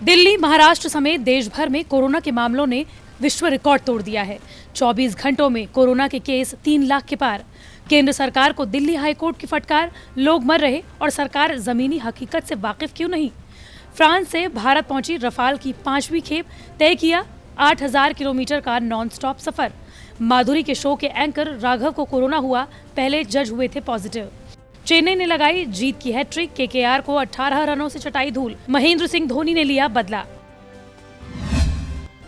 दिल्ली, महाराष्ट्र समेत देश भर में कोरोना के मामलों ने विश्व रिकॉर्ड तोड़ दिया है। 24 घंटों में कोरोना के केस 3 लाख के पार। केंद्र सरकार को दिल्ली हाईकोर्ट की फटकार, लोग मर रहे और सरकार जमीनी हकीकत से वाकिफ क्यों नहीं। फ्रांस से भारत पहुंची रफाल की 5वीं खेप, तय किया 8000 किलोमीटर का नॉन स्टॉप सफर। माधुरी के शो के एंकर राघव को कोरोना हुआ, पहले जज हुए थे पॉजिटिव। चेन्नई ने लगाई जीत की हैट्रिक, केकेआर को 18 रनों से चटाई धूल। महेंद्र सिंह धोनी ने लिया बदला।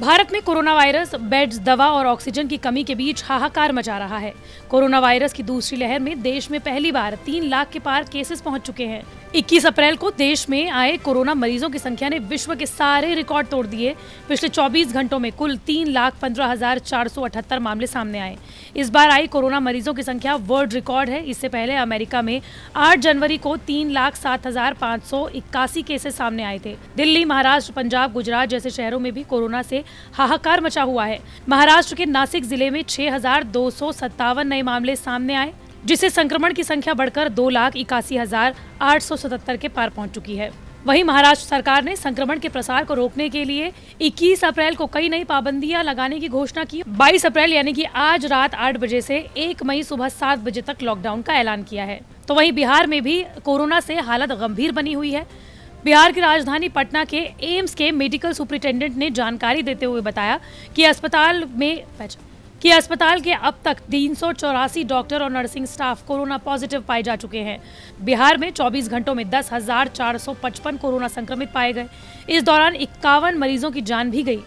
भारत में कोरोना वायरस, बेड्स, दवा और ऑक्सीजन की कमी के बीच हाहाकार मचा रहा है। कोरोना वायरस की दूसरी लहर में देश में पहली बार 3 लाख के पार केसेस पहुंच चुके हैं। 21 अप्रैल को देश में आए कोरोना मरीजों की संख्या ने विश्व के सारे रिकॉर्ड तोड़ दिए। पिछले 24 घंटों में कुल 3,15,478 मामले सामने आए। इस बार आई कोरोना मरीजों की संख्या वर्ल्ड रिकॉर्ड है। इससे पहले अमेरिका में 8 जनवरी को 3,07,581 केसेस सामने आए थे। दिल्ली, महाराष्ट्र, पंजाब, गुजरात जैसे शहरों में भी कोरोना से हाहाकार मचा हुआ है। महाराष्ट्र के नासिक जिले में 6,257 नए मामले सामने आए, जिससे संक्रमण की संख्या बढ़कर 2,81,877 के पार पहुंच चुकी है। वहीं महाराष्ट्र सरकार ने संक्रमण के प्रसार को रोकने के लिए 21 अप्रैल को कई नई पाबंदियां लगाने की घोषणा की। 22 अप्रैल यानी कि आज रात 8 बजे से 1 मई सुबह 7 बजे तक लॉकडाउन का ऐलान किया है। तो वहीं बिहार में भी कोरोना से हालत गंभीर बनी हुई है। बिहार की राजधानी पटना के एम्स के मेडिकल सुपरिटेंडेंट ने जानकारी देते हुए बताया कि अस्पताल के अब तक 384 डॉक्टर और नर्सिंग स्टाफ कोरोना पॉजिटिव पाए जा चुके हैं। बिहार में 24 घंटों में 10,455 कोरोना संक्रमित पाए गए। इस दौरान 51 मरीजों की जान भी गई।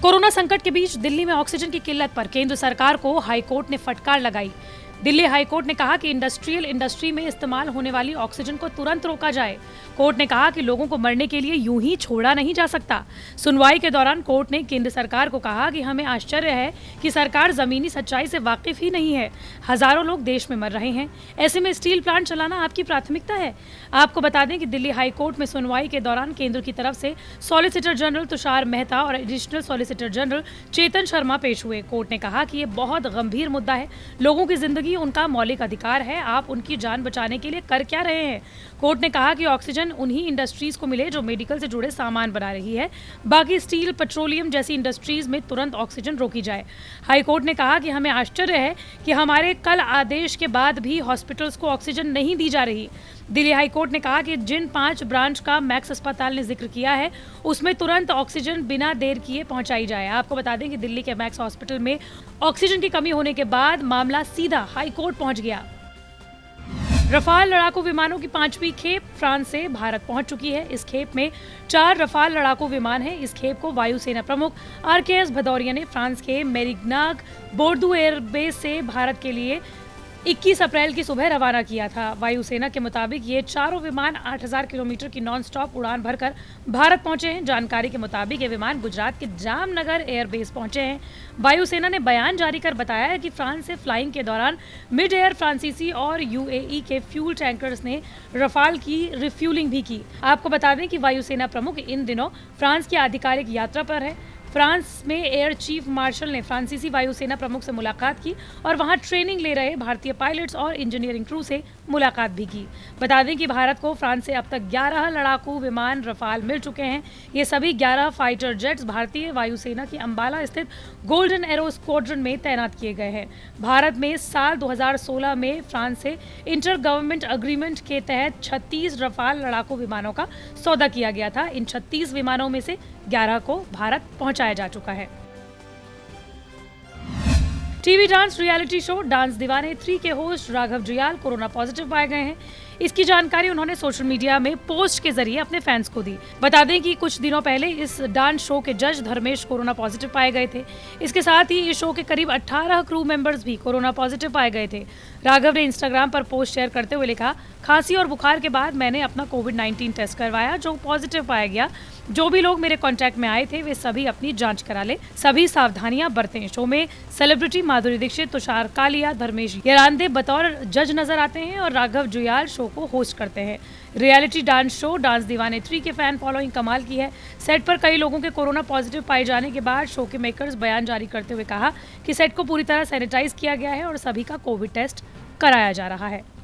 कोरोना संकट के बीच दिल्ली में ऑक्सीजन की किल्लत पर केंद्र सरकार को हाईकोर्ट ने फटकार लगाई। दिल्ली हाईकोर्ट ने कहा कि इंडस्ट्री में इस्तेमाल होने वाली ऑक्सीजन को तुरंत रोका जाए। कोर्ट ने कहा कि लोगों को मरने के लिए यूं ही छोड़ा नहीं जा सकता। सुनवाई के दौरान कोर्ट ने केंद्र सरकार को कहा कि हमें आश्चर्य है कि सरकार जमीनी सच्चाई से वाकिफ ही नहीं है। हजारों लोग देश में मर रहे हैं, ऐसे में स्टील प्लांट चलाना आपकी प्राथमिकता है। आपको बता दें कि दिल्ली हाईकोर्ट में सुनवाई के दौरान केंद्र की तरफ से सॉलिसिटर जनरल तुषार मेहता और additional solicitor general Chetan Sharma पेश हुए। कोर्ट ने कहा कि ये बहुत गंभीर मुद्दा है। लोगों की जिंदगी उनका मौलिक अधिकार है। आप उनकी जान बचाने के लिए कर क्या रहे हैं। कोर्ट ने कहा कि ऑक्सीजन उन्हीं इंडस्ट्रीज को मिले जो मेडिकल से जुड़े सामान बना रही है। बाकी स्टील, पेट्रोलियम जैसी इंडस्ट्रीज में तुरंत ऑक्सीजन रोकी जाए। हाईकोर्ट ने कहा कि हमें आश्चर्य है कि हमारे कल आदेश के बाद भी हॉस्पिटल्स को ऑक्सीजन नहीं दी जा रही। दिल्ली हाईकोर्ट ने कहा कि जिन 5 ब्रांच का मैक्स अस्पताल ने जिक्र किया है, उसमें तुरंत ऑक्सीजन बिना देर किए पहुंचाई जाए। आपको बता दें कि दिल्ली के मैक्स हॉस्पिटल में ऑक्सीजन की कमी होने के बाद मामला सीधा हाईकोर्ट पहुंच गया। रफाल लड़ाकू विमानों की 5वीं खेप फ्रांस से भारत पहुंच चुकी है। इस खेप में 4 रफाल लड़ाकू विमान हैं। इस खेप को वायुसेना प्रमुख RKS भदौरिया ने फ्रांस के मेरिग्नाक बोर्डू एयरबेस से भारत के लिए 21 अप्रैल की सुबह रवाना किया था। वायुसेना के मुताबिक ये चारों विमान 8000 किलोमीटर की नॉन स्टॉप उड़ान भरकर भारत पहुंचे हैं। जानकारी के मुताबिक ये विमान गुजरात के जामनगर एयरबेस पहुंचे हैं। वायुसेना ने बयान जारी कर बताया है कि फ्रांस से फ्लाइंग के दौरान मिड एयर फ्रांसीसी और UAE के फ्यूल टैंकर्स ने रफाल की रिफ्यूलिंग भी की। आपको बता दें कि वायुसेना प्रमुख इन दिनों फ्रांस की आधिकारिक यात्रा पर है। फ्रांस में एयर चीफ मार्शल ने फ्रांसीसी वायुसेना प्रमुख से मुलाकात की और वहां ट्रेनिंग ले रहे भारतीय पायलट्स और इंजीनियरिंग क्रू से मुलाकात भी की। बता दें कि भारत को फ्रांस से अब तक 11 लड़ाकू विमान रफाल मिल चुके हैं। ये सभी 11 फाइटर जेट्स भारतीय वायुसेना की अंबाला स्थित गोल्डन एरो स्क्वाड्रन में तैनात किए गए हैं। भारत में साल 2016 में फ्रांस से इंटर गवर्नमेंट अग्रीमेंट के तहत 36 रफाल लड़ाकू विमानों का सौदा किया गया था। इन 36 विमानों में से 11 को भारत पहुंचाया जा चुका है। TV dance reality show dance दीवाने 3 के host Raghav Juyal corona positive पाए गए हैं। इसकी जानकारी उन्होंने सोशल मीडिया में पोस्ट के जरिए अपने फैंस को दी। बता दें कि कुछ दिनों पहले इस डांस शो के जज धर्मेश कोरोना पॉजिटिव पाए गए थे। इसके साथ ही इस शो के करीब 18 क्रू मेंबर्स भी कोरोना पॉजिटिव पाए गए थे। राघव ने इंस्टाग्राम पर पोस्ट शेयर करते हुए लिखा, खांसी और बुखार के बाद मैंने अपना कोविड-19 टेस्ट करवाया जो पॉजिटिव पाया गया। जो भी लोग मेरे कांटेक्ट में आए थे वे सभी अपनी जांच करा ले, सभी सावधानियां बरतें। शो में सेलिब्रिटी माधुरी दीक्षित, तुषार कालिया, धर्मेश येरांदे बतौर जज नजर आते हैं और राघव जुयाल शो को होस्ट करते हैं। रियलिटी डांस शो डांस दीवाने 3 के फैन फॉलोइंग कमाल की है। सेट पर कई लोगों के कोरोना पॉजिटिव पाए जाने के बाद शो के मेकर्स बयान जारी करते हुए कहा कि सेट को पूरी तरह सैनिटाइज किया गया है और सभी का कोविड टेस्ट कराया जा रहा है।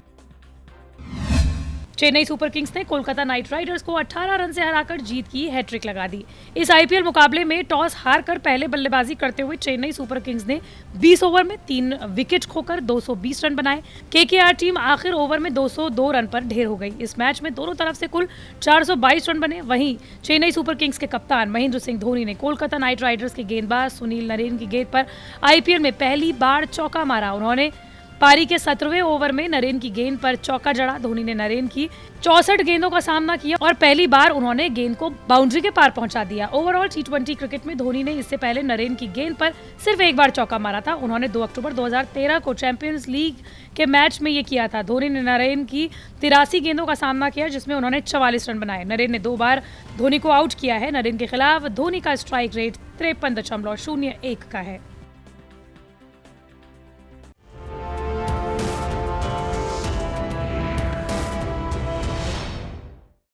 चेन्नई सुपर किंग्स ने कोलकाता नाइट राइडर्स को 18 रन से हराकर जीत की हैट्रिक लगा दी। इस आईपीएल मुकाबले में टॉस हारकर पहले बल्लेबाजी करते हुए चेन्नई सुपर किंग्स ने 20 ओवर में 3 विकेट खोकर 220 रन बनाए। केकेआर टीम आखिर ओवर में 202 रन पर ढेर हो गई। इस मैच में दोनों तरफ से कुल 422 रन बने। वहीं चेन्नई सुपर किंग्स के कप्तान महेंद्र सिंह धोनी ने कोलकाता नाइट राइडर्स के गेंदबाज सुनील नरेन की गेंद पर आईपीएल में पहली बार चौका मारा। उन्होंने पारी के 17वें ओवर में नरेन की गेंद पर चौका जड़ा। धोनी ने नरेन की 64 गेंदों का सामना किया और पहली बार उन्होंने गेंद को बाउंड्री के पार पहुंचा दिया। ओवरऑल टी20 क्रिकेट में धोनी ने इससे पहले नरेन की गेंद पर सिर्फ एक बार चौका मारा था। उन्होंने 2 अक्टूबर 2013 को चैंपियंस लीग के मैच में ये किया था। धोनी ने नरेन की 83 गेंदों का सामना किया जिसमें उन्होंने 44 रन बनाए। नरेन ने 2 बार धोनी को आउट किया है। नरेन के खिलाफ धोनी का स्ट्राइक रेट 53.01 का है।